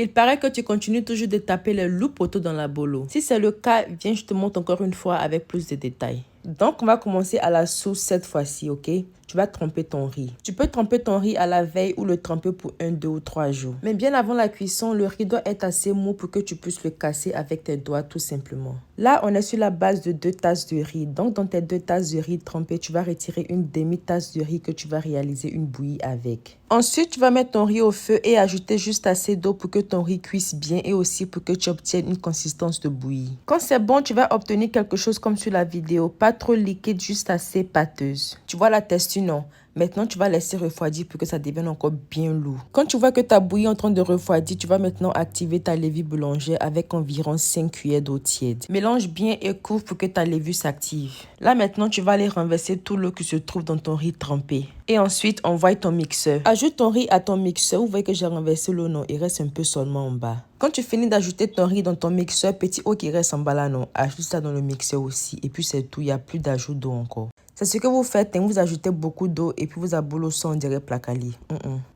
Il paraît que tu continues toujours de taper les loups poteaux dans la bolo. Si c'est le cas, viens, je te montre encore une fois avec plus de détails. Donc, on va commencer à la sauce cette fois-ci, ok? Tu vas tremper ton riz. Tu peux tremper ton riz à la veille ou le tremper pour 1, 2 ou 3 jours. Mais bien avant la cuisson, le riz doit être assez mou pour que tu puisses le casser avec tes doigts tout simplement. Là, on est sur la base de 2 tasses de riz. Donc, dans tes 2 tasses de riz trempées, tu vas retirer une demi-tasse de riz que tu vas réaliser une bouillie avec. Ensuite, tu vas mettre ton riz au feu et ajouter juste assez d'eau pour que ton riz cuise bien et aussi pour que tu obtiennes une consistance de bouillie. Quand c'est bon, tu vas obtenir quelque chose comme sur la vidéo. Pas trop liquide, juste assez pâteuse. Tu vois la texture, non? Maintenant, tu vas laisser refroidir pour que ça devienne encore bien lourd. Quand tu vois que ta bouillie est en train de refroidir, tu vas maintenant activer ta levure boulangère avec environ 5 cuillères d'eau tiède. Mélange bien et couvre pour que ta levure s'active. Là, maintenant, tu vas aller renverser tout l'eau qui se trouve dans ton riz trempé. Et ensuite, envoie ton mixeur. Ajoute ton riz à ton mixeur. Vous voyez que j'ai renversé l'eau, non? Il reste un peu seulement en bas. Quand tu finis d'ajouter ton riz dans ton mixeur, petit eau qui reste en bas là, non? Ajoute ça dans le mixeur aussi. Et puis c'est tout, il n'y a plus d'ajout d'eau encore. C'est ce que vous faites, hein, vous ajoutez beaucoup d'eau et puis vous aboulez ça, on dirait placali.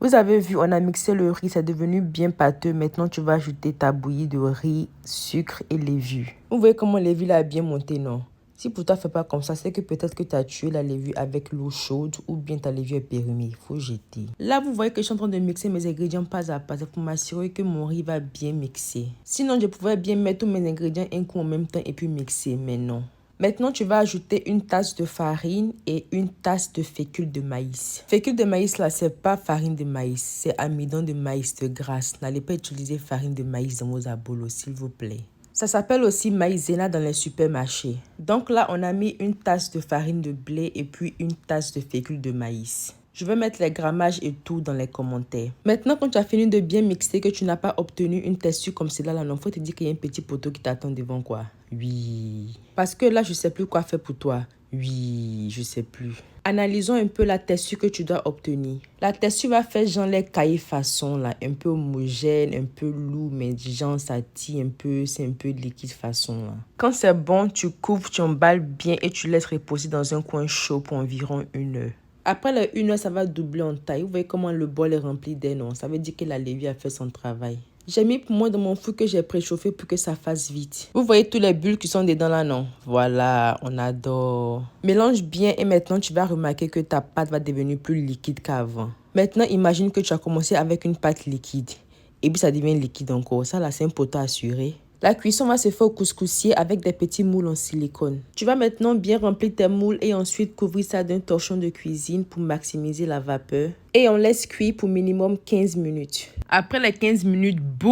Vous avez vu, on a mixé le riz, c'est devenu bien pâteux. Maintenant, tu vas ajouter ta bouillie de riz, sucre et levure. Vous voyez comment la levure a bien monté, non? Si pour toi, fais pas comme ça, c'est que peut-être que tu as tué la levure avec l'eau chaude ou bien ta levure est périmée. Il faut jeter. Là, vous voyez que je suis en train de mixer mes ingrédients pas à pas pour m'assurer que mon riz va bien mixer. Sinon, je pouvais bien mettre tous mes ingrédients un coup en même temps et puis mixer, mais non. Maintenant, tu vas ajouter une tasse de farine et une tasse de fécule de maïs. Fécule de maïs, là, c'est pas farine de maïs, c'est amidon de maïs de grasse. N'allez pas utiliser farine de maïs dans vos abolos, s'il vous plaît. Ça s'appelle aussi maïzena dans les supermarchés. Donc là, on a mis une tasse de farine de blé et puis une tasse de fécule de maïs. Je vais mettre les grammages et tout dans les commentaires. Maintenant, quand tu as fini de bien mixer, que tu n'as pas obtenu une texture comme celle-là, là, non, faut te dire qu'il y a un petit poteau qui t'attend devant quoi. Oui. Parce que là, je sais plus quoi faire pour toi. Oui, je sais plus. Analysons un peu la texture que tu dois obtenir. La texture va faire genre les cahiers façon là, un peu homogène, un peu lourd, mais genre ça tire un peu, c'est un peu liquide façon là. Quand c'est bon, tu couvres, tu emballes bien et tu laisses reposer dans un coin chaud pour environ 1 heure. Après les 1 heure, ça va doubler en taille. Vous voyez comment le bol est rempli d'air, non? Ça veut dire que la levure a fait son travail. J'ai mis pour moi dans mon four que j'ai préchauffé pour que ça fasse vite. Vous voyez tous les bulles qui sont dedans là, non? Voilà, on adore. Mélange bien et maintenant tu vas remarquer que ta pâte va devenir plus liquide qu'avant. Maintenant, imagine que tu as commencé avec une pâte liquide. Et puis ça devient liquide encore. Ça là, c'est un poteau assuré. La cuisson va se faire au couscoussier avec des petits moules en silicone. Tu vas maintenant bien remplir tes moules et ensuite couvrir ça d'un torchon de cuisine pour maximiser la vapeur. Et on laisse cuire pour minimum 15 minutes. Après les 15 minutes, boum!